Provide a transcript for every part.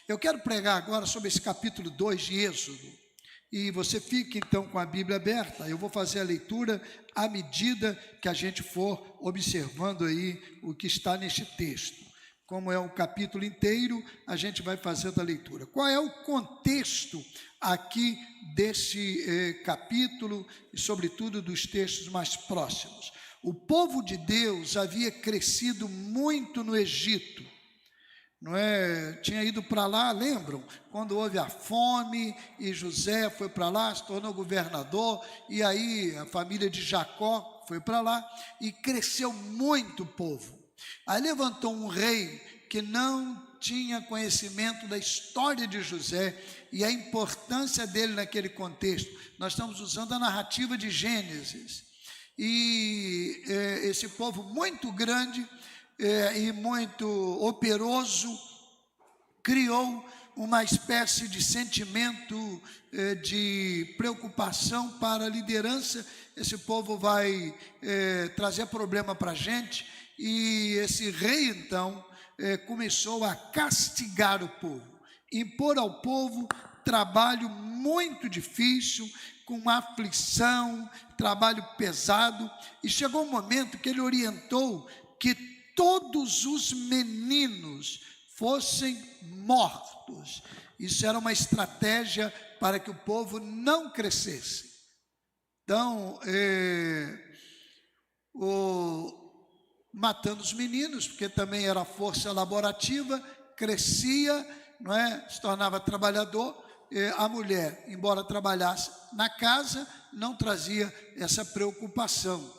Eu quero pregar agora sobre esse capítulo 2 de Êxodo, e você fique então com a Bíblia aberta. Eu vou fazer a leitura à medida que a gente for observando aí o que está neste texto. Como é um capítulo inteiro, a gente vai fazendo a leitura. Qual é o contexto aqui desse capítulo e, sobretudo, dos textos mais próximos? O povo de Deus havia crescido muito no Egito, não é? Tinha ido para lá, lembram? Quando houve a fome e José foi para lá, se tornou governador, e aí a família de Jacó foi para lá e cresceu muito o povo. Aí levantou um rei que não tinha conhecimento da história de José e a importância dele naquele contexto. Nós estamos usando a narrativa de Gênesis. E esse povo muito grande e muito operoso criou uma espécie de sentimento de preocupação para a liderança. Esse povo vai trazer problema para a gente. E esse rei, então, começou a castigar o povo, impor ao povo trabalho muito difícil, com aflição, trabalho pesado, e chegou um momento que ele orientou que todos os meninos fossem mortos. Isso era uma estratégia para que o povo não crescesse. Então, matando os meninos, porque também era força laborativa, crescia, não é? Se tornava trabalhador. A mulher, embora trabalhasse na casa, não trazia essa preocupação.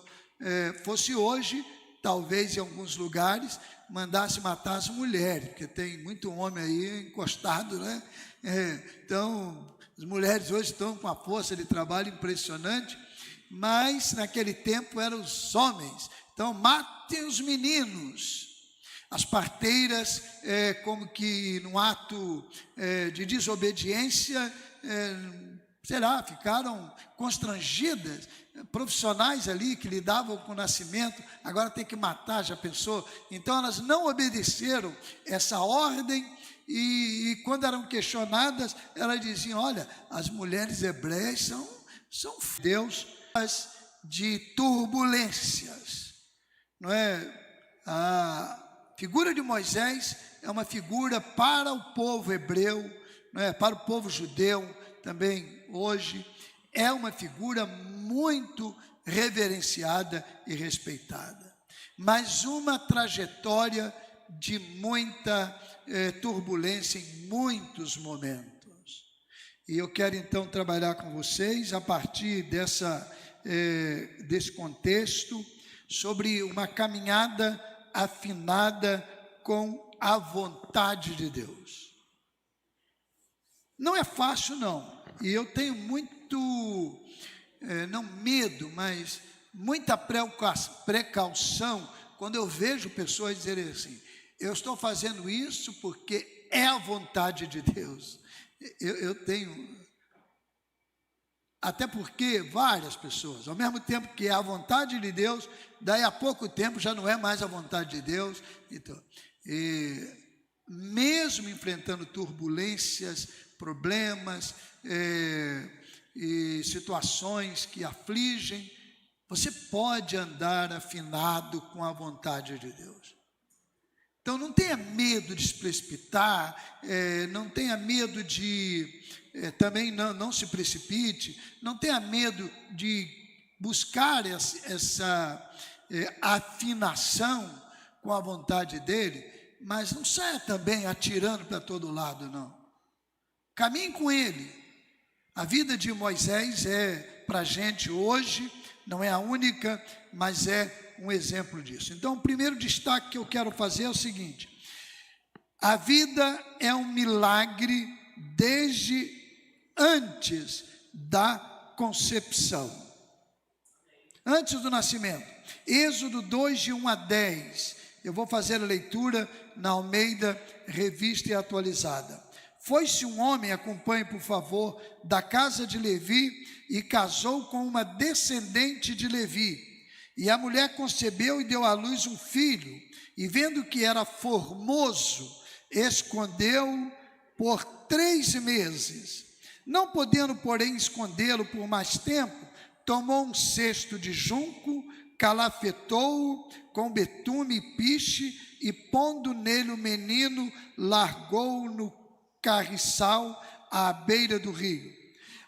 Fosse hoje, talvez em alguns lugares, mandasse matar as mulheres, porque tem muito homem aí encostado, né? Então, as mulheres hoje estão com a força de trabalho impressionante, mas naquele tempo eram os homens. Então, matem os meninos. As parteiras, como que num ato de desobediência, ficaram constrangidas. Profissionais ali que lidavam com o nascimento, agora tem que matar, já pensou? Então elas não obedeceram essa ordem e quando eram questionadas, elas diziam: olha, as mulheres hebreias são Deus de turbulências, não é? A figura de Moisés é uma figura para o povo hebreu, não é? Para o povo judeu também hoje, é uma figura muito reverenciada e respeitada, mas uma trajetória de muita turbulência em muitos momentos. E eu quero então trabalhar com vocês a partir desse contexto sobre uma caminhada afinada com a vontade de Deus. Não é fácil, não. E eu tenho muito, não medo, mas muita precaução quando eu vejo pessoas dizerem assim: eu estou fazendo isso porque é a vontade de Deus. Eu tenho... Até porque várias pessoas, ao mesmo tempo que é a vontade de Deus, daí a pouco tempo já não é mais a vontade de Deus. Então, mesmo enfrentando turbulências, problemas e situações que afligem, você pode andar afinado com a vontade de Deus. Então não tenha medo de se precipitar, não tenha medo de... também não se precipite, não tenha medo de buscar essa afinação com a vontade dele, mas não saia também atirando para todo lado, não. Caminhe com ele. A vida de Moisés é para a gente hoje, não é a única, mas é um exemplo disso. Então, o primeiro destaque que eu quero fazer é o seguinte: a vida é um milagre desde antes da concepção, antes do nascimento. Êxodo 2, de 1 a 10. Eu vou fazer a leitura na Almeida, revista e atualizada. Foi-se um homem, acompanhe por favor, da casa de Levi e casou com uma descendente de Levi. E a mulher concebeu e deu à luz um filho, e vendo que era formoso, escondeu por 3 meses. Não podendo, porém, escondê-lo por mais tempo, tomou um cesto de junco, calafetou-o com betume e piche, e pondo nele o menino, largou-o no carriçal à beira do rio.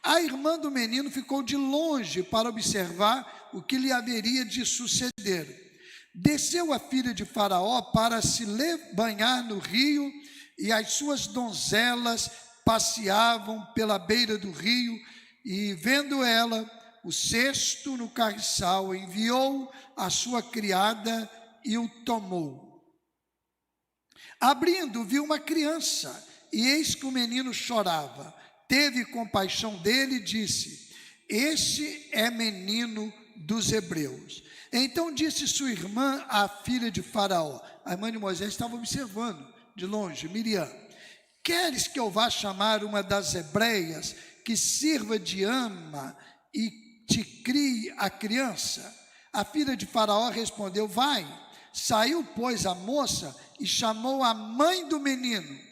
A irmã do menino ficou de longe para observar o que lhe haveria de suceder. Desceu a filha de Faraó para se banhar no rio, e as suas donzelas passeavam pela beira do rio, e vendo ela o cesto no carriçal, enviou a sua criada e o tomou. Abrindo, viu uma criança, e eis que o menino chorava. Teve compaixão dele e disse: este é menino dos hebreus. Então disse sua irmã, a filha de Faraó, a irmã de Moisés estava observando de longe, Miriam: queres que eu vá chamar uma das hebreias, que sirva de ama e te crie a criança? A filha de Faraó respondeu: vai. Saiu, pois, a moça e chamou a mãe do menino.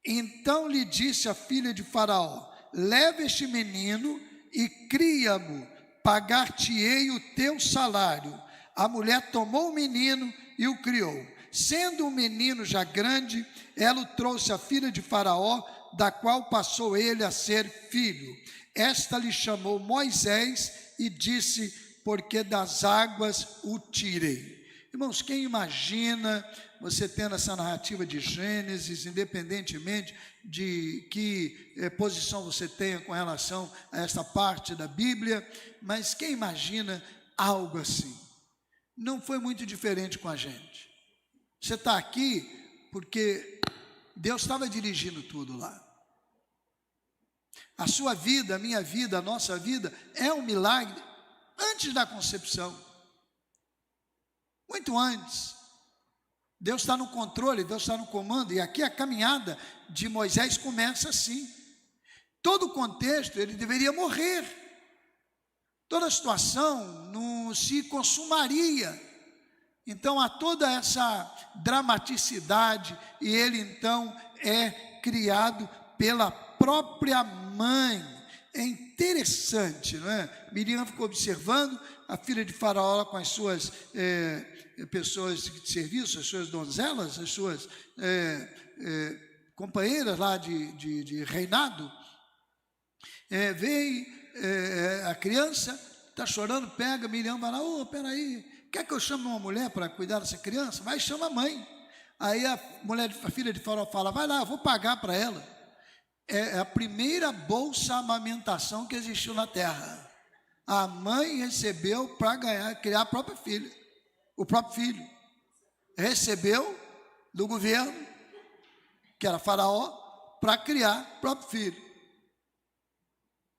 Então lhe disse a filha de Faraó: leva este menino e cria-mo, pagar-te-ei o teu salário. A mulher tomou o menino e o criou. Sendo o menino já grande, ela o trouxe à filha de Faraó, da qual passou ele a ser filho. Esta lhe chamou Moisés e disse: porque das águas o tirei. Irmãos, quem imagina você tendo essa narrativa de Gênesis, independentemente de que posição você tenha com relação a essa parte da Bíblia, mas quem imagina algo assim? Não foi muito diferente com a gente. Você está aqui porque Deus estava dirigindo tudo lá. A sua vida, a minha vida, a nossa vida é um milagre antes da concepção. Muito antes. Deus está no controle, Deus está no comando, e aqui a caminhada de Moisés começa assim. Todo o contexto, ele deveria morrer. Toda a situação não se consumaria. Então há toda essa dramaticidade, e ele então é criado pela própria mãe. É interessante, não é? Miriam ficou observando a filha de Faraó com as suas pessoas de serviço, as suas donzelas, as suas companheiras lá de reinado. Veio a criança, está chorando, pega, Miriam vai lá: peraí, quer que eu chame uma mulher para cuidar dessa criança? Vai, chama a mãe. Aí a filha de Faraó fala: vai lá, eu vou pagar para ela. É a primeira bolsa amamentação que existiu na terra. A mãe recebeu para criar a própria filha. O próprio filho recebeu do governo, que era Faraó, para criar o próprio filho.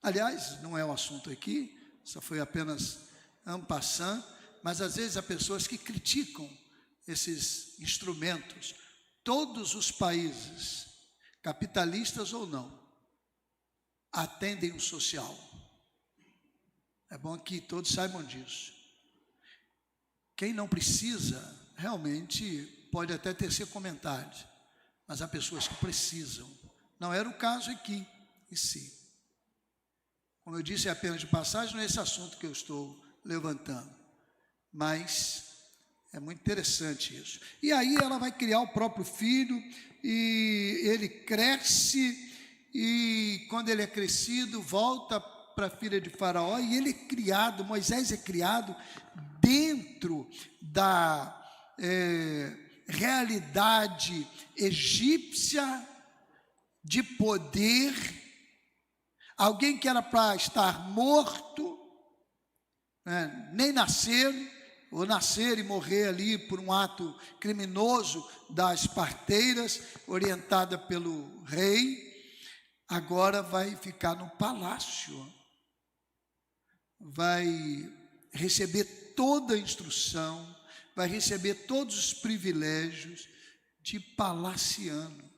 Aliás, não é o assunto aqui, só foi apenas en passant, mas às vezes há pessoas que criticam esses instrumentos. Todos os países, capitalistas ou não, atendem o social. É bom que todos saibam disso. Quem não precisa, realmente pode até tecer comentários, mas há pessoas que precisam. Não era o caso aqui em si. Como eu disse, é apenas de passagem, não é esse assunto que eu estou levantando, mas é muito interessante isso. E aí ela vai criar o próprio filho, e ele cresce, e quando ele é crescido, volta para a filha de Faraó, e ele é criado, Moisés é criado dentro da realidade egípcia de poder. Alguém que era para estar morto, nem nascer, ou nascer e morrer ali por um ato criminoso das parteiras, orientada pelo rei, agora vai ficar no palácio, vai receber toda a instrução, vai receber todos os privilégios de palaciano.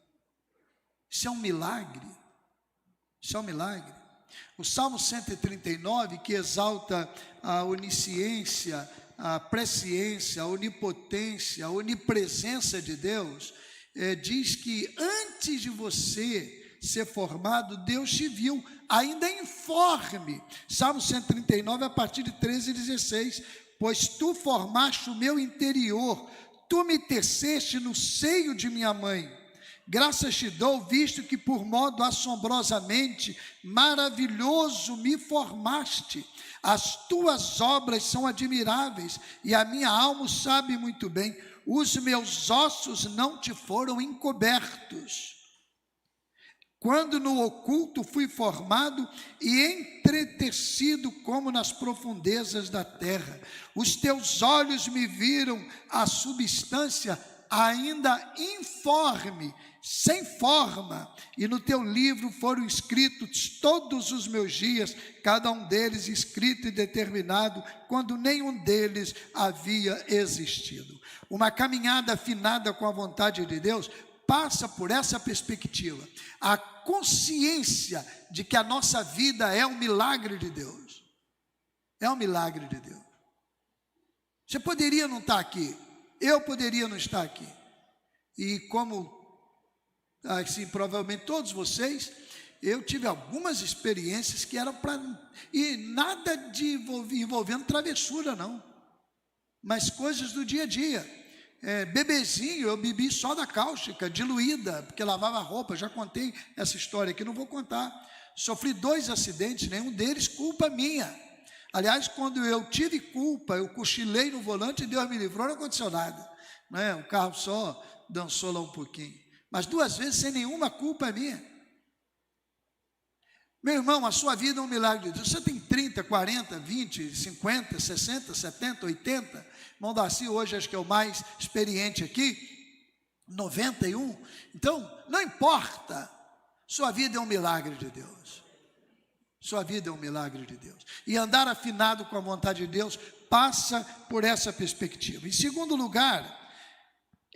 Isso é um milagre. Isso é um milagre. O Salmo 139, que exalta a onisciência, a presciência, a onipotência, a onipresença de Deus, diz que antes de você ser formado, Deus te viu ainda informe. Salmo 139, a partir de 13 e 16. Pois tu formaste o meu interior, tu me teceste no seio de minha mãe. Graças te dou, visto que por modo assombrosamente maravilhoso me formaste. As tuas obras são admiráveis, e a minha alma sabe muito bem. Os meus ossos não te foram encobertos. Quando no oculto fui formado e entretecido como nas profundezas da terra. Os teus olhos me viram a substância ainda informe, sem forma, e no teu livro foram escritos todos os meus dias, cada um deles escrito e determinado, quando nenhum deles havia existido. Uma caminhada afinada com a vontade de Deus passa por essa perspectiva, a consciência de que a nossa vida é um milagre de Deus. É um milagre de Deus. Você poderia não estar aqui, eu poderia não estar aqui, e como assim, provavelmente todos vocês, eu tive algumas experiências que eram para, e nada de envolvendo travessura não, mas coisas do dia a dia. Bebezinho, eu bebi soda cáustica, diluída, porque lavava roupa, já contei essa história aqui, não vou contar. Sofri 2 acidentes, nenhum deles culpa minha. Aliás, quando eu tive culpa, eu cochilei no volante e Deus me livrou no ar-condicionado, né? O carro só dançou lá um pouquinho, mas 2 vezes sem nenhuma culpa minha. Meu irmão, a sua vida é um milagre de Deus. Você tem 30, 40, 20, 50, 60, 70, 80. Irmão Darcy hoje acho que é o mais experiente aqui, 91. Então, não importa, sua vida é um milagre de Deus. Sua vida é um milagre de Deus. E andar afinado com a vontade de Deus passa por essa perspectiva. Em segundo lugar,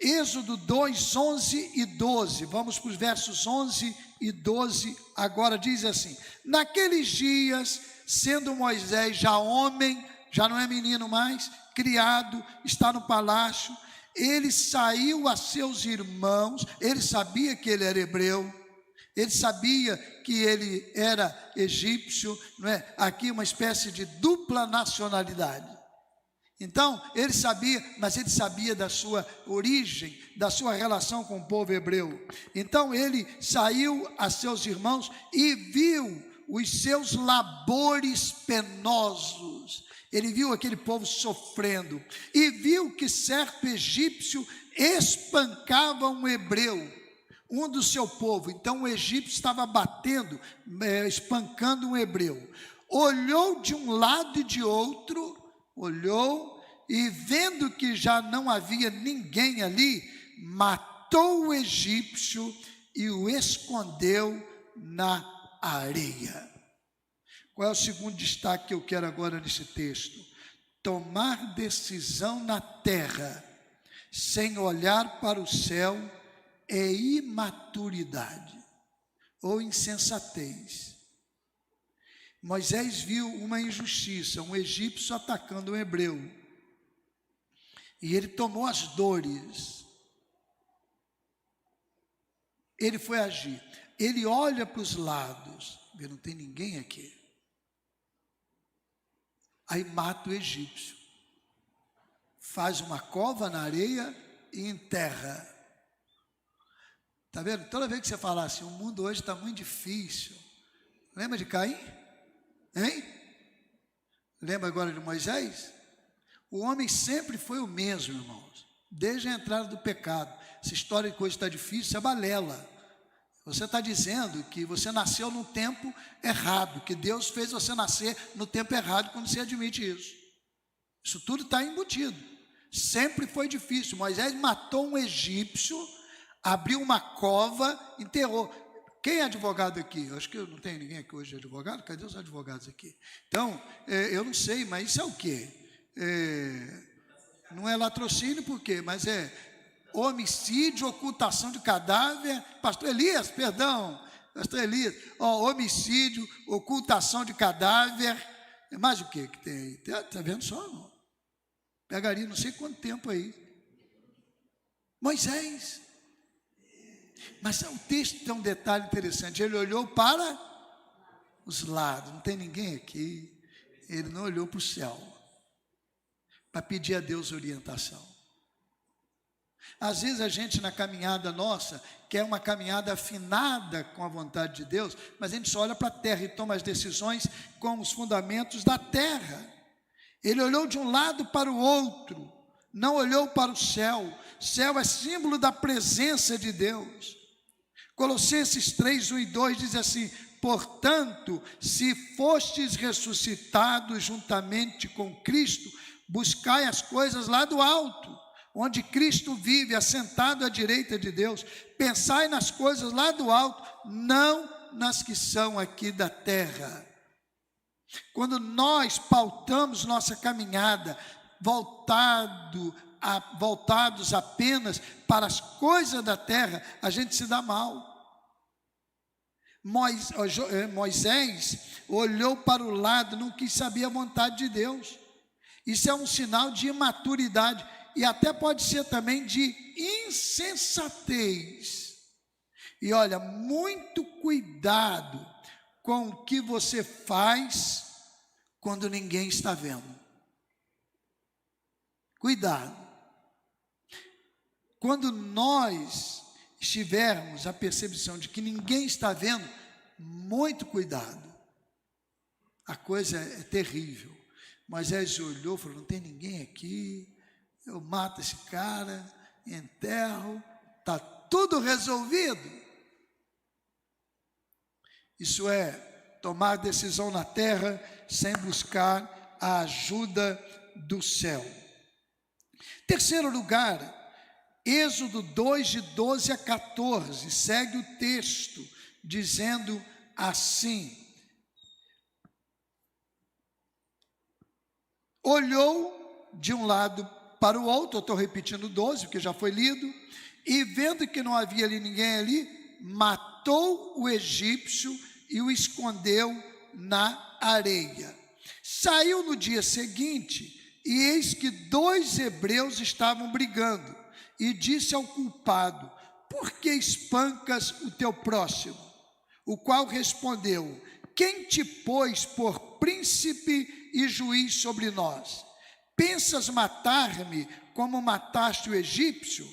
Êxodo 2, 11 e 12, vamos para os versos 11 e 12, agora diz assim: naqueles dias, sendo Moisés já homem, já não é menino mais, criado, está no palácio, ele saiu a seus irmãos, ele sabia que ele era hebreu, ele sabia que ele era egípcio, não é? Aqui uma espécie de dupla nacionalidade. Então, ele sabia, mas ele sabia da sua origem, da sua relação com o povo hebreu. Então, ele saiu a seus irmãos e viu os seus labores penosos. Ele viu aquele povo sofrendo e viu que certo egípcio espancava um hebreu, um do seu povo. Então, o egípcio estava batendo, espancando um hebreu. Olhou de um lado e de outro, olhou e vendo que já não havia ninguém ali, matou o egípcio e o escondeu na areia. Qual é o segundo destaque que eu quero agora nesse texto? Tomar decisão na terra, sem olhar para o céu, é imaturidade ou insensatez. Moisés viu uma injustiça, um egípcio atacando um hebreu, e ele tomou as dores, ele foi agir, ele olha para os lados, vê, não tem ninguém aqui, aí mata o egípcio, faz uma cova na areia e enterra. Está vendo? Toda vez que você fala assim, o mundo hoje está muito difícil, lembra de Caim? Hein? Lembra agora de Moisés? O homem sempre foi o mesmo, irmãos, desde a entrada do pecado. Essa história de coisa está difícil, isso é balela. Você está dizendo que você nasceu no tempo errado, que Deus fez você nascer no tempo errado quando você admite isso. Isso tudo está embutido. Sempre foi difícil. Moisés matou um egípcio, abriu uma cova, enterrou. Quem é advogado aqui? Eu acho que não tem ninguém aqui hoje advogado. Cadê os advogados aqui? Então, eu não sei, mas isso é o quê? Não é latrocínio, por quê? Mas é homicídio, ocultação de cadáver. Pastor Elias, perdão. Pastor Elias, homicídio, ocultação de cadáver. É mais o quê que tem aí? Está vendo só? Não? Pegaria não sei quanto tempo aí. Moisés, Mas o texto tem um detalhe interessante. Ele olhou para os lados. Não tem ninguém aqui. Ele não olhou para o céu para pedir a Deus orientação. Às vezes a gente, na caminhada nossa, quer uma caminhada afinada com a vontade de Deus, mas a gente só olha para a terra e toma as decisões com os fundamentos da terra. Ele olhou de um lado para o outro, não olhou para o céu. Céu é símbolo da presença de Deus. Colossenses 3, 1 e 2 diz assim: portanto, se fostes ressuscitados juntamente com Cristo, buscai as coisas lá do alto, onde Cristo vive, assentado à direita de Deus. Pensai nas coisas lá do alto, não nas que são aqui da terra. Quando nós pautamos nossa caminhada voltados apenas para as coisas da terra, a gente se dá mal. Moisés olhou para o lado, não quis saber a vontade de Deus. Isso é um sinal de imaturidade e até pode ser também de insensatez. E olha, muito cuidado com o que você faz quando ninguém está vendo. Cuidado. Quando nós tivermos a percepção de que ninguém está vendo, muito cuidado. A coisa é terrível. Moisés olhou e falou: não tem ninguém aqui, eu mato esse cara, enterro, está tudo resolvido. Isso é tomar decisão na terra sem buscar a ajuda do céu. Terceiro lugar, Êxodo 2, de 12 a 14, segue o texto, dizendo assim: olhou de um lado para o outro, eu estou repetindo 12, porque já foi lido, e vendo que não havia ninguém ali, matou o egípcio e o escondeu na areia. Saiu no dia seguinte, e eis que 2 hebreus estavam brigando, e disse ao culpado: por que espancas o teu próximo? O qual respondeu: quem te pôs por príncipe e juiz sobre nós? Pensas matar-me como mataste o egípcio?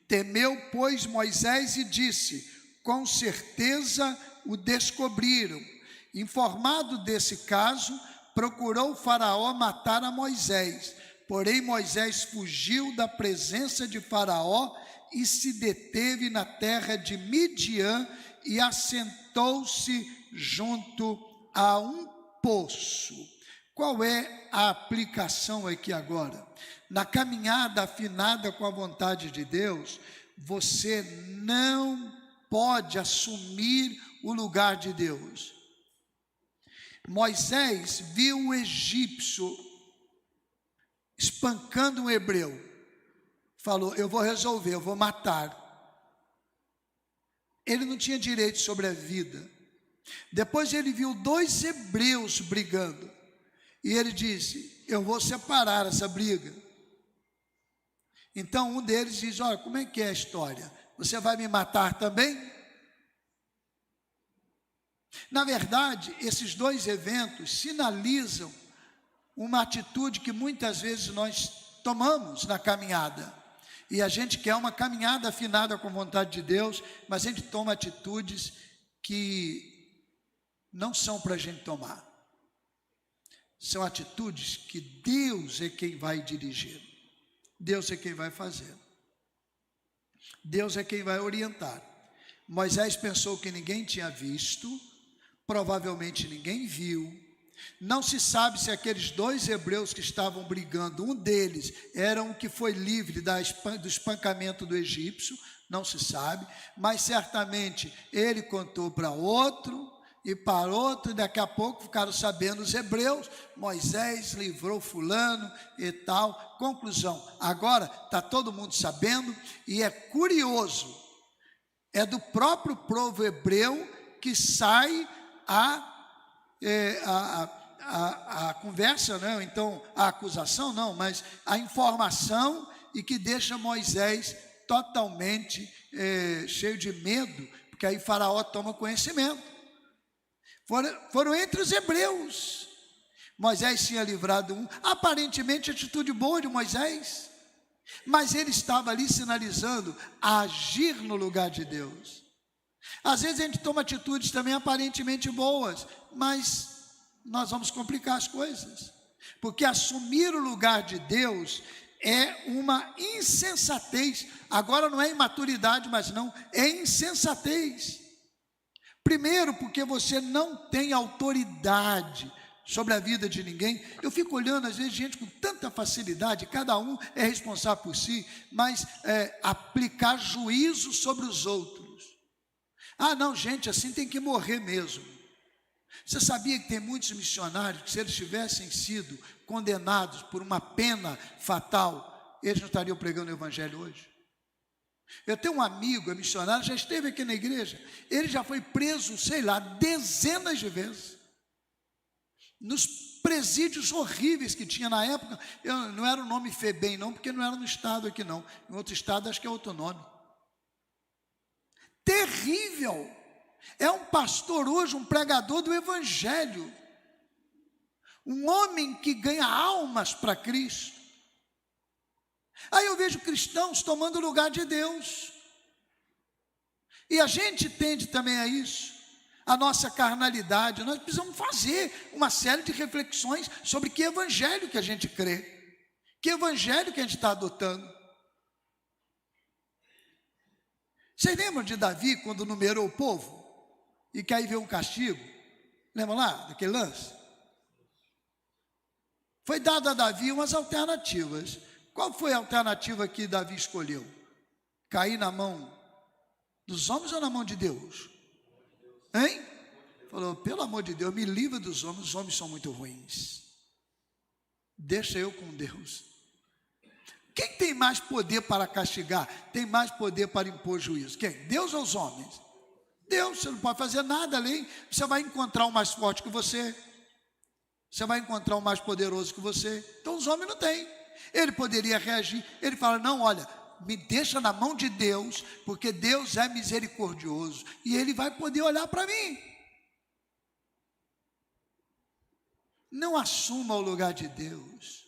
Temeu, pois, Moisés e disse: com certeza o descobriram. Informado desse caso, procurou Faraó matar a Moisés. Porém, Moisés fugiu da presença de Faraó e se deteve na terra de Midian e assentou-se junto a um poço. Qual é a aplicação aqui agora? Na caminhada afinada com a vontade de Deus, você não pode assumir o lugar de Deus. Moisés viu o egípcio espancando um hebreu, falou: eu vou resolver, eu vou matar. Ele não tinha direito sobre a vida. Depois ele viu 2 hebreus brigando, e ele disse: eu vou separar essa briga. Então um deles diz: olha, como é que é a história? Você vai me matar também? Na verdade, esses 2 eventos sinalizam uma atitude que muitas vezes nós tomamos na caminhada. E a gente quer uma caminhada afinada com a vontade de Deus, mas a gente toma atitudes que não são para a gente tomar. São atitudes que Deus é quem vai dirigir. Deus é quem vai fazer. Deus é quem vai orientar. Moisés pensou que ninguém tinha visto, provavelmente ninguém viu. Não se sabe se aqueles 2 hebreus que estavam brigando, um deles era um que foi livre do espancamento do egípcio, não se sabe, mas certamente ele contou para outro e para outro, e daqui a pouco ficaram sabendo os hebreus: Moisés livrou fulano e tal. Conclusão, agora está todo mundo sabendo, e é curioso, é do próprio povo hebreu que sai a conversa, não, então a acusação não, mas a informação, e que deixa Moisés cheio de medo, porque aí Faraó toma conhecimento. Foram entre os hebreus. Moisés tinha livrado aparentemente atitude boa de Moisés, mas ele estava ali sinalizando agir no lugar de Deus. Às vezes a gente toma atitudes também aparentemente boas, mas nós vamos complicar as coisas, porque assumir o lugar de Deus é uma insensatez. Agora não é imaturidade, mas não, é insensatez. Primeiro, porque você não tem autoridade sobre a vida de ninguém. Eu fico olhando às vezes gente com tanta facilidade, cada um é responsável por si, mas aplicar juízo sobre os outros. Ah não, gente, assim tem que morrer mesmo. Você sabia que tem muitos missionários que, se eles tivessem sido condenados por uma pena fatal, eles não estariam pregando o evangelho hoje? Eu tenho um amigo, é missionário, já esteve aqui na igreja, ele já foi preso, sei lá, dezenas de vezes, nos presídios horríveis que tinha na época. Não era o nome FEBEM não, porque não era no estado aqui não, em outro estado acho que é outro nome. Terrível. É um pastor hoje, um pregador do evangelho, um homem que ganha almas para Cristo. Aí eu vejo cristãos tomando o lugar de Deus, e a gente tende também a isso, a nossa carnalidade. Nós precisamos fazer uma série de reflexões sobre que evangelho que a gente crê, que evangelho que a gente está adotando. Vocês lembram de Davi quando numerou o povo, e que aí veio um castigo? Lembram lá daquele lance? Foi dado a Davi umas alternativas. Qual foi a alternativa que Davi escolheu? Cair na mão dos homens ou na mão de Deus? Hein? Falou, pelo amor de Deus, me livra dos homens, os homens são muito ruins. Deixa eu com Deus. Quem tem mais poder para castigar? Tem mais poder para impor juízo? Quem? Deus ou os homens? Deus. Você não pode fazer nada além. Você vai encontrar o mais forte que você. Você vai encontrar o mais poderoso que você. Então os homens não têm. Ele poderia reagir, ele fala, não, olha, me deixa na mão de Deus, porque Deus é misericordioso, e Ele vai poder olhar para mim. Não assuma o lugar de Deus.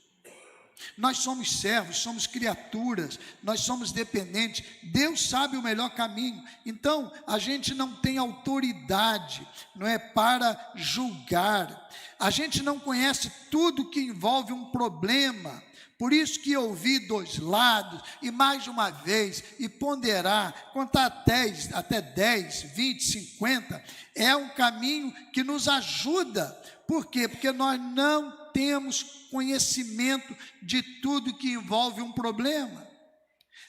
Nós somos servos, somos criaturas, nós somos dependentes. Deus sabe o melhor caminho. Então a gente não tem autoridade, não é, para julgar. A gente não conhece tudo que envolve um problema. Por isso que ouvir dois lados, e mais de uma vez, e ponderar, contar até 10, 20, 50, é um caminho que nos ajuda. Por quê? Porque nós não temos conhecimento de tudo que envolve um problema.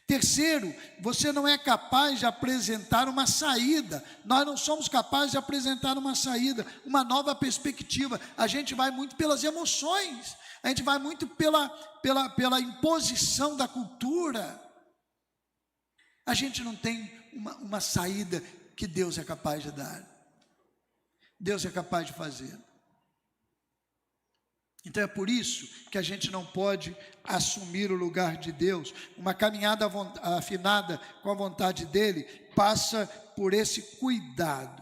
Terceiro, você não é capaz de apresentar uma saída. Nós não somos capazes de apresentar uma saída, uma nova perspectiva. A gente vai muito pelas emoções, a gente vai muito pela imposição da cultura. A gente não tem uma saída que Deus é capaz de dar. Deus é capaz de fazer. Então é por isso que a gente não pode assumir o lugar de Deus. Uma caminhada afinada com a vontade dEle passa por esse cuidado.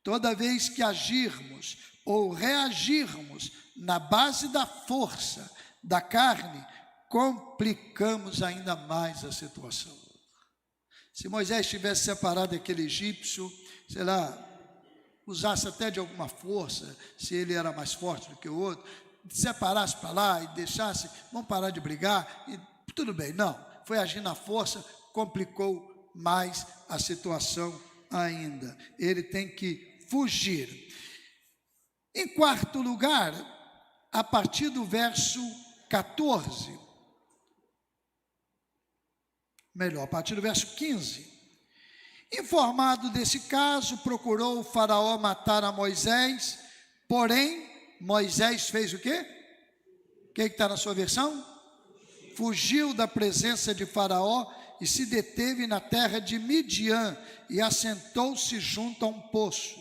Toda vez que agirmos ou reagirmos na base da força da carne, complicamos ainda mais a situação. Se Moisés tivesse separado aquele egípcio, sei lá, usasse até de alguma força, se ele era mais forte do que o outro, separasse para lá e deixasse, vamos parar de brigar, e tudo bem. Não, foi agir na força, complicou mais a situação ainda. Ele tem que fugir. Em quarto lugar, a partir do verso 14, melhor, a partir do verso 15, informado desse caso, procurou o faraó matar a Moisés, porém, Moisés fez o quê? O que está na sua versão? Fugiu da presença de Faraó e se deteve na terra de Midian e assentou-se junto a um poço.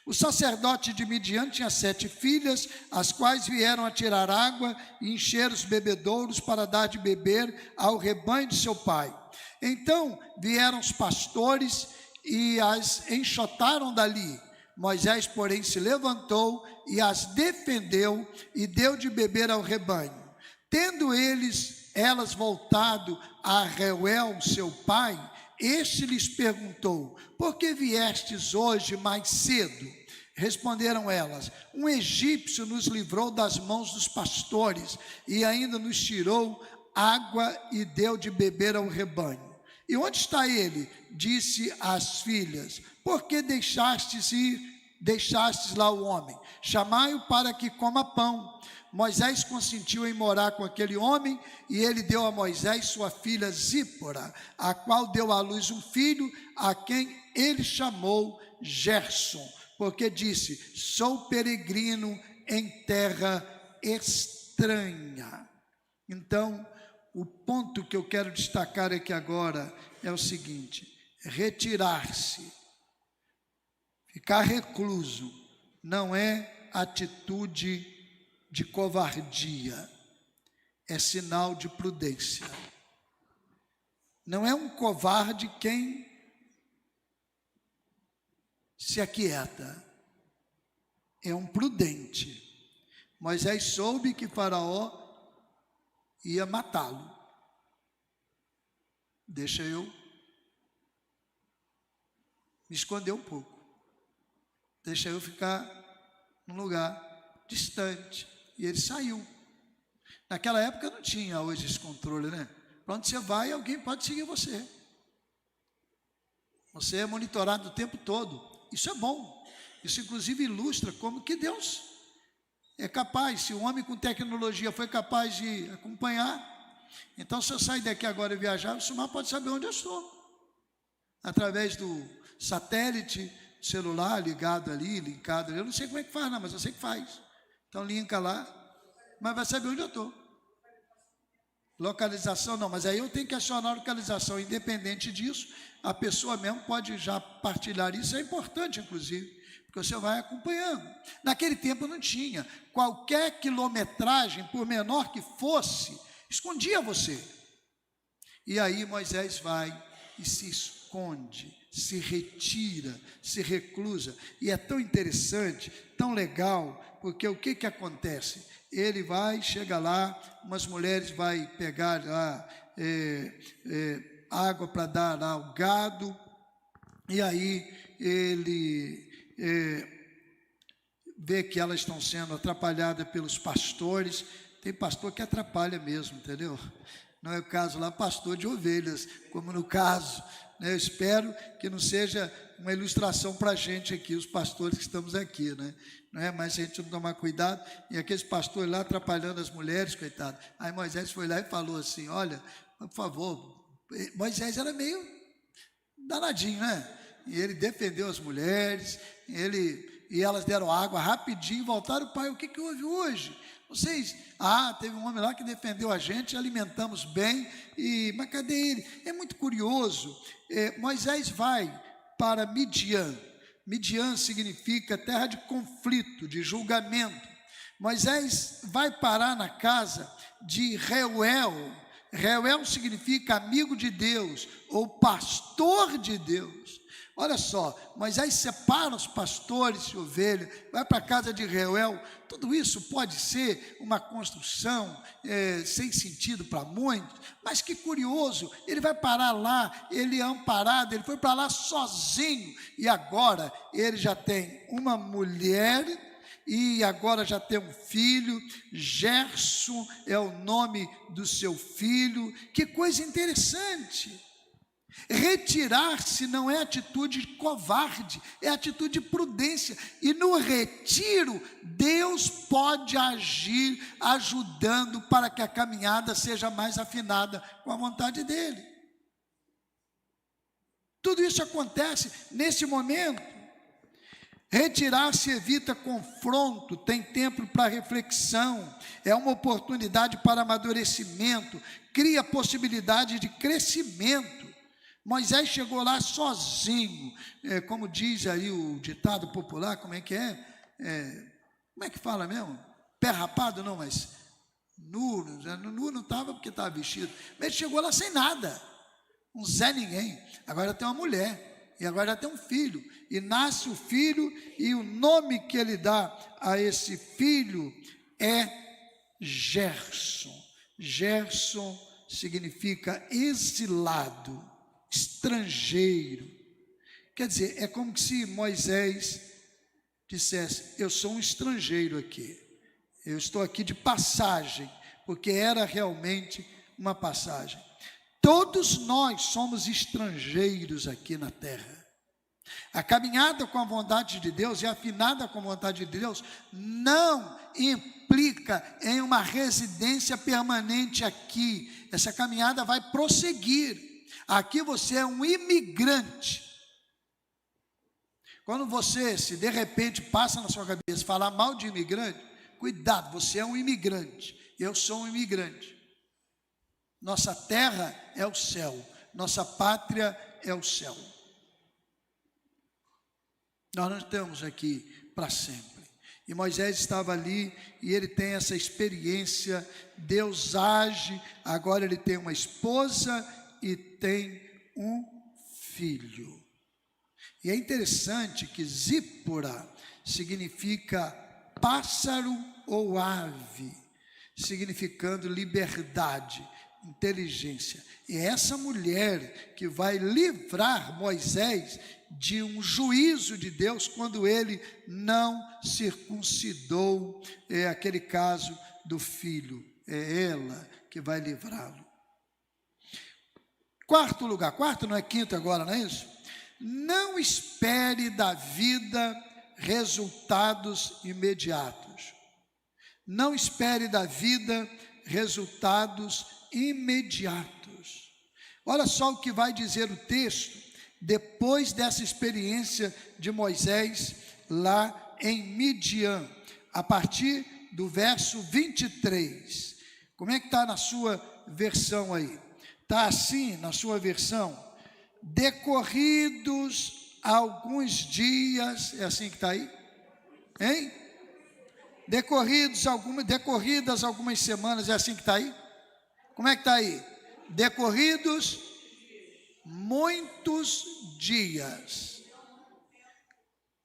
O sacerdote de Midian tinha 7 filhas, as quais vieram a tirar água e encher os bebedouros para dar de beber ao rebanho de seu pai. Então vieram os pastores e as enxotaram dali. Moisés, porém, se levantou e as defendeu e deu de beber ao rebanho. Tendo elas voltado a Reuel, seu pai, este lhes perguntou: por que viestes hoje mais cedo? Responderam elas: um egípcio nos livrou das mãos dos pastores e ainda nos tirou água e deu de beber ao rebanho. E onde está ele? Disse às filhas: por que deixastes lá o homem? Chamai-o para que coma pão. Moisés consentiu em morar com aquele homem, e ele deu a Moisés sua filha Zípora, a qual deu à luz um filho, a quem ele chamou Gerson, porque disse: sou peregrino em terra estranha. Então, o ponto que eu quero destacar aqui agora é o seguinte: retirar-se, ficar recluso, não é atitude de covardia, é sinal de prudência. Não é um covarde quem se aquieta, é um prudente. Moisés soube que Faraó ia matá-lo. Deixa eu me esconder um pouco, deixa eu ficar num lugar distante. E ele saiu. Naquela época não tinha hoje esse controle, né? Para onde você vai, alguém pode seguir você. Você é monitorado o tempo todo. Isso é bom. Isso inclusive ilustra como que Deus é capaz. Se o homem com tecnologia foi capaz de acompanhar, então se eu sair daqui agora e viajar, o Sumar pode saber onde eu estou. Através do satélite, celular ligado ali, linkado ali. Eu não sei como é que faz, não, mas eu sei que faz. Então linka lá, mas vai saber onde eu estou. Localização não, mas aí eu tenho que acionar a localização. Independente disso, a pessoa mesmo pode já partilhar isso. É importante, inclusive, porque você vai acompanhando. Naquele tempo não tinha. Qualquer quilometragem, por menor que fosse, escondia você. E aí Moisés vai e se esconde, se retira, se reclusa. E é tão interessante, tão legal, porque o que acontece? Ele vai, chega lá, umas mulheres vai pegar lá água para dar ao gado, e aí ele vê que elas estão sendo atrapalhadas pelos pastores. Tem pastor que atrapalha mesmo, entendeu? Não é o caso lá, pastor de ovelhas, como no caso, né? Eu espero que não seja uma ilustração para a gente aqui, os pastores que estamos aqui, né? Não é? Mas se a gente não tomar cuidado, e aqueles pastores lá atrapalhando as mulheres, coitado. Aí Moisés foi lá e falou assim: olha, por favor. Moisés era meio danadinho, né? E ele defendeu as mulheres, e elas deram água rapidinho e voltaram. Pai, o que houve hoje? Vocês, teve um homem lá que defendeu a gente, alimentamos bem, mas cadê ele? É muito curioso. Moisés vai para Midian. Midian significa terra de conflito, de julgamento. Moisés vai parar na casa de Reuel. Reuel significa amigo de Deus, ou pastor de Deus. Olha só, Moisés separa os pastores de ovelha, vai para a casa de Reuel. Tudo isso pode ser uma construção sem sentido para muitos, mas que curioso, ele vai parar lá, ele é amparado, ele foi para lá sozinho, e agora ele já tem uma mulher, e agora já tem um filho. Gerson é o nome do seu filho. Que coisa interessante. Retirar-se não é atitude covarde, é atitude de prudência. E no retiro, Deus pode agir ajudando para que a caminhada seja mais afinada com a vontade dEle. Tudo isso acontece nesse momento. Retirar-se evita confronto, tem tempo para reflexão, é uma oportunidade para amadurecimento, cria possibilidade de crescimento. Moisés chegou lá sozinho, como diz aí o ditado popular, como é que como é que fala mesmo? Pé rapado não, mas nu não estava porque estava vestido, mas ele chegou lá sem nada, um Zé Ninguém, agora tem uma mulher, e agora tem um filho, e nasce o filho, e o nome que ele dá a esse filho é Gerson. Gerson significa exilado, estrangeiro. Quer dizer, é como se Moisés dissesse: eu sou um estrangeiro aqui, eu estou aqui de passagem, porque era realmente uma passagem. Todos nós somos estrangeiros aqui na terra. A caminhada com a vontade de Deus e afinada com a vontade de Deus não implica em uma residência permanente aqui. Essa caminhada vai prosseguir. Aqui você é um imigrante. Quando você, se de repente passa na sua cabeça falar mal de imigrante, cuidado, você é um imigrante. Eu sou um imigrante. Nossa terra é o céu, nossa pátria é o céu. Nós não estamos aqui para sempre. E Moisés estava ali e ele tem essa experiência. Deus age, agora ele tem uma esposa e tem um filho. E é interessante que Zípora significa pássaro ou ave, significando liberdade, inteligência. E é essa mulher que vai livrar Moisés de um juízo de Deus quando ele não circuncidou, aquele caso do filho. É ela que vai livrá-lo. Quarto lugar, quarto não é quinto agora, não é isso? Não espere da vida resultados imediatos. Não espere da vida resultados imediatos. Olha só o que vai dizer o texto depois dessa experiência de Moisés lá em Midian, a partir do verso 23. Como é que está na sua versão aí? Está assim na sua versão: decorridos alguns dias, é assim que está aí? Hein? Decorridas algumas semanas, é assim que está aí? Como é que está aí? Decorridos muitos dias.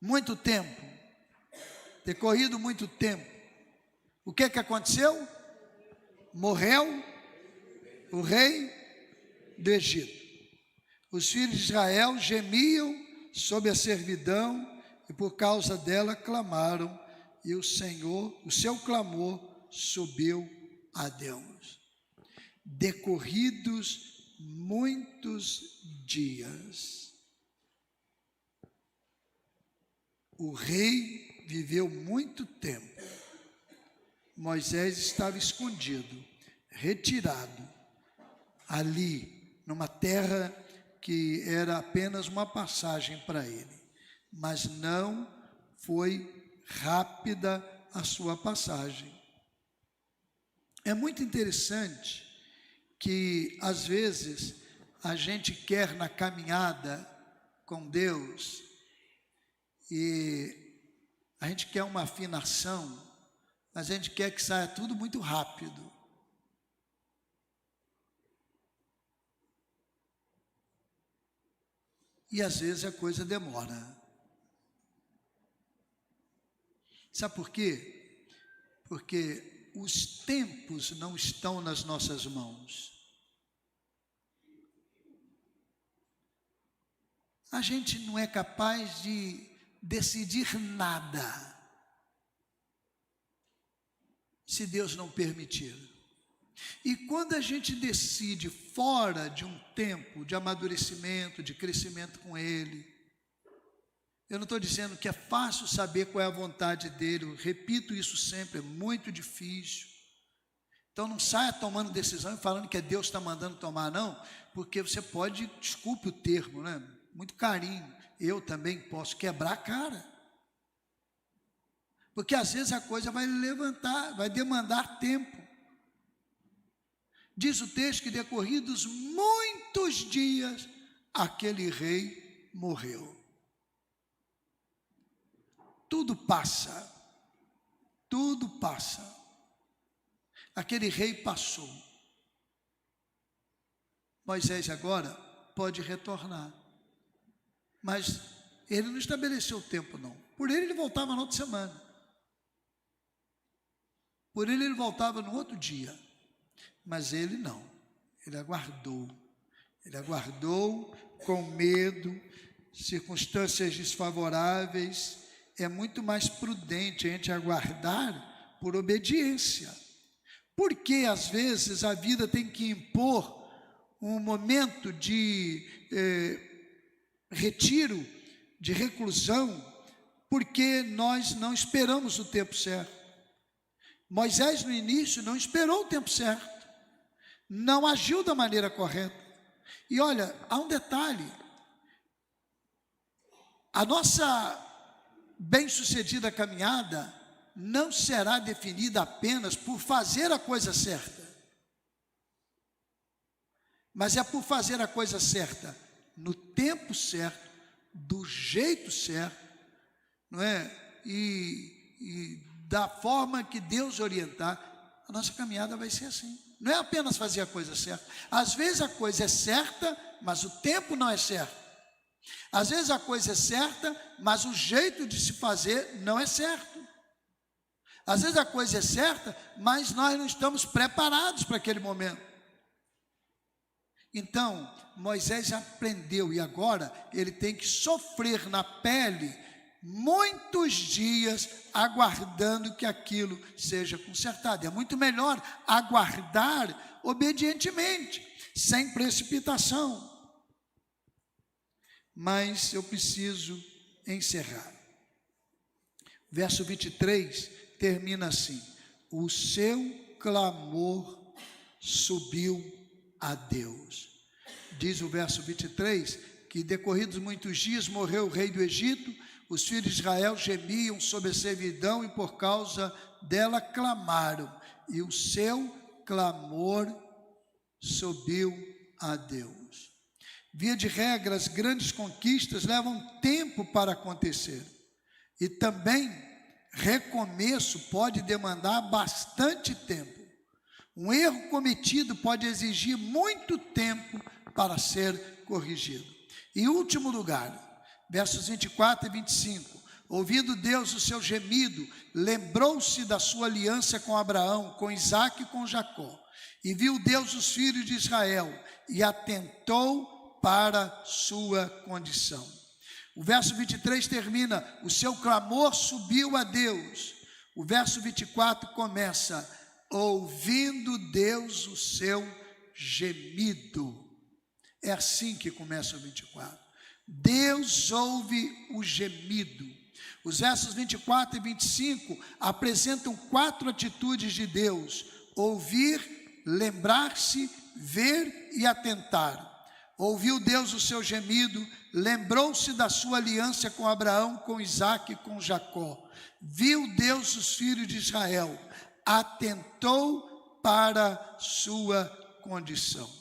Muito tempo. Decorrido muito tempo. O que aconteceu? Morreu o rei do Egito. Os filhos de Israel gemiam sob a servidão e por causa dela clamaram, e o Senhor, o seu clamor subiu a Deus. Decorridos muitos dias, o rei viveu muito tempo. Moisés estava escondido, retirado, ali, numa terra que era apenas uma passagem para ele, mas não foi rápida a sua passagem. É muito interessante que às vezes a gente quer na caminhada com Deus e a gente quer uma afinação, mas a gente quer que saia tudo muito rápido. E às vezes a coisa demora. Sabe por quê? Porque os tempos não estão nas nossas mãos. A gente não é capaz de decidir nada, se Deus não permitir. E quando a gente decide fora de um tempo de amadurecimento, de crescimento com Ele, eu não estou dizendo que é fácil saber qual é a vontade dEle, eu repito isso sempre, é muito difícil. Então não saia tomando decisão e falando que é Deus que está mandando tomar, não, porque você pode, desculpe o termo, né? Muito carinho, eu também posso quebrar a cara. Porque às vezes a coisa vai levantar, vai demandar tempo. Diz o texto que decorridos muitos dias, aquele rei morreu. Tudo passa, tudo passa. Aquele rei passou. Moisés agora pode retornar. Mas ele não estabeleceu o tempo, não. Por ele voltava na outra semana. Por ele voltava no outro dia. Mas ele não. Ele aguardou. Ele aguardou com medo, circunstâncias desfavoráveis. É muito mais prudente a gente aguardar por obediência. Porque às vezes a vida tem que impor um momento de retiro, de reclusão, porque nós não esperamos o tempo certo. Moisés no início não esperou o tempo certo, não agiu da maneira correta. E olha, há um detalhe: a nossa bem-sucedida caminhada não será definida apenas por fazer a coisa certa, mas é por fazer a coisa certa no tempo certo, do jeito certo, não é? E da forma que Deus orientar, a nossa caminhada vai ser assim. Não é apenas fazer a coisa certa. Às vezes a coisa é certa, mas o tempo não é certo. Às vezes a coisa é certa, mas o jeito de se fazer não é certo. Às vezes a coisa é certa, mas nós não estamos preparados para aquele momento. Então, Moisés já aprendeu e agora ele tem que sofrer na pele muitos dias aguardando que aquilo seja consertado. É muito melhor aguardar obedientemente, sem precipitação. Mas eu preciso encerrar. Verso 23 termina assim: o seu clamor subiu a Deus. Diz o verso 23 que decorridos muitos dias morreu o rei do Egito, os filhos de Israel gemiam sob a servidão e por causa dela clamaram, e o seu clamor subiu a Deus. Via de regra, as grandes conquistas levam tempo para acontecer, e também recomeço pode demandar bastante tempo. Um erro cometido pode exigir muito tempo para ser corrigido. Em último lugar, versos 24 e 25, ouvindo Deus o seu gemido, lembrou-se da sua aliança com Abraão, com Isaque e com Jacó, e viu Deus os filhos de Israel, e atentou para sua condição. O verso 23 termina: o seu clamor subiu a Deus. O verso 24 começa: ouvindo Deus o seu gemido. É assim que começa o 24. Deus ouve o gemido. Os versos 24 e 25 apresentam 4 atitudes de Deus: ouvir, lembrar-se, ver e atentar. Ouviu Deus o seu gemido, lembrou-se da sua aliança com Abraão, com Isaque e com Jacó. Viu Deus os filhos de Israel, atentou para sua condição.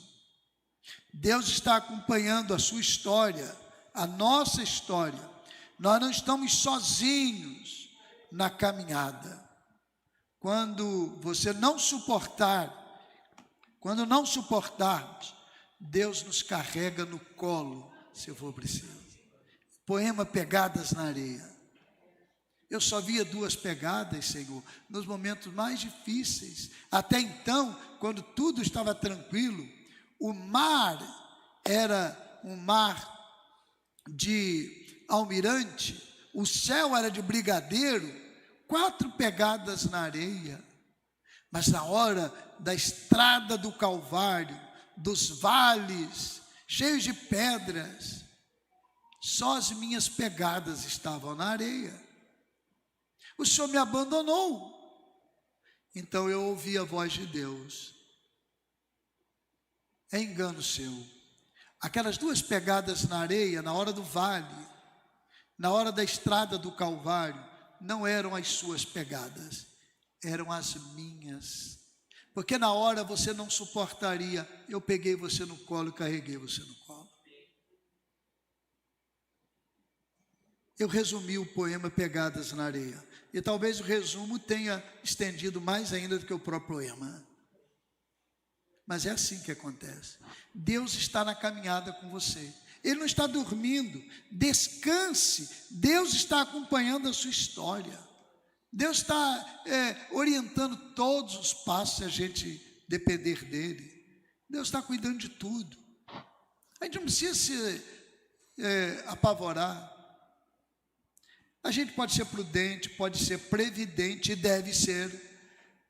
Deus está acompanhando a sua história, a nossa história. Nós não estamos sozinhos na caminhada. Quando você não suportar, quando não suportarmos, Deus nos carrega no colo, se for preciso. Poema Pegadas na Areia. Eu só via 2 pegadas, Senhor, nos momentos mais difíceis. Até então, quando tudo estava tranquilo, o mar era um mar de almirante, o céu era de brigadeiro, 4 pegadas na areia. Mas na hora da estrada do Calvário, dos vales cheios de pedras, só as minhas pegadas estavam na areia. O Senhor me abandonou. Então eu ouvi a voz de Deus. É engano seu. Aquelas 2 pegadas na areia, na hora do vale, na hora da estrada do Calvário, não eram as suas pegadas, eram as minhas. Porque na hora você não suportaria, eu peguei você no colo e carreguei você no colo. Eu resumi o poema Pegadas na Areia. E talvez o resumo tenha estendido mais ainda do que o próprio poema. Mas é assim que acontece. Deus está na caminhada com você. Ele não está dormindo. Descanse. Deus está acompanhando a sua história. Deus está orientando todos os passos se a gente depender dele. Deus está cuidando de tudo. A gente não precisa se apavorar. A gente pode ser prudente, pode ser previdente e deve ser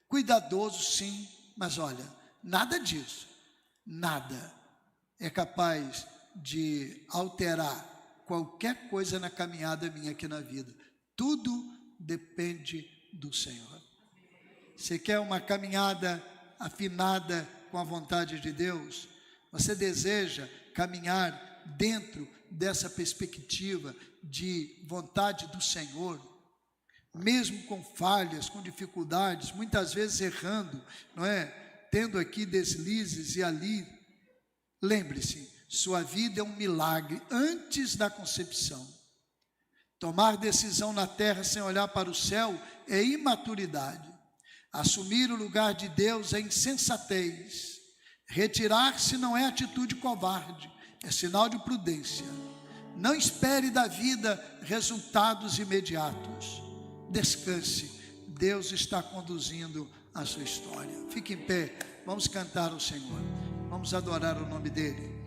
cuidadoso, sim. Mas olha, nada disso, nada é capaz de alterar qualquer coisa na caminhada minha aqui na vida. Tudo depende do Senhor. Você quer uma caminhada afinada com a vontade de Deus? Você deseja caminhar dentro dessa perspectiva de vontade do Senhor, mesmo com falhas, com dificuldades, muitas vezes errando, não é? Tendo aqui deslizes e ali. Lembre-se, sua vida é um milagre antes da concepção. Tomar decisão na terra sem olhar para o céu é imaturidade. Assumir o lugar de Deus é insensatez. Retirar-se não é atitude covarde, é sinal de prudência. Não espere da vida resultados imediatos. Descanse, Deus está conduzindo a sua história. Fique em pé, vamos cantar ao Senhor, vamos adorar o nome dEle.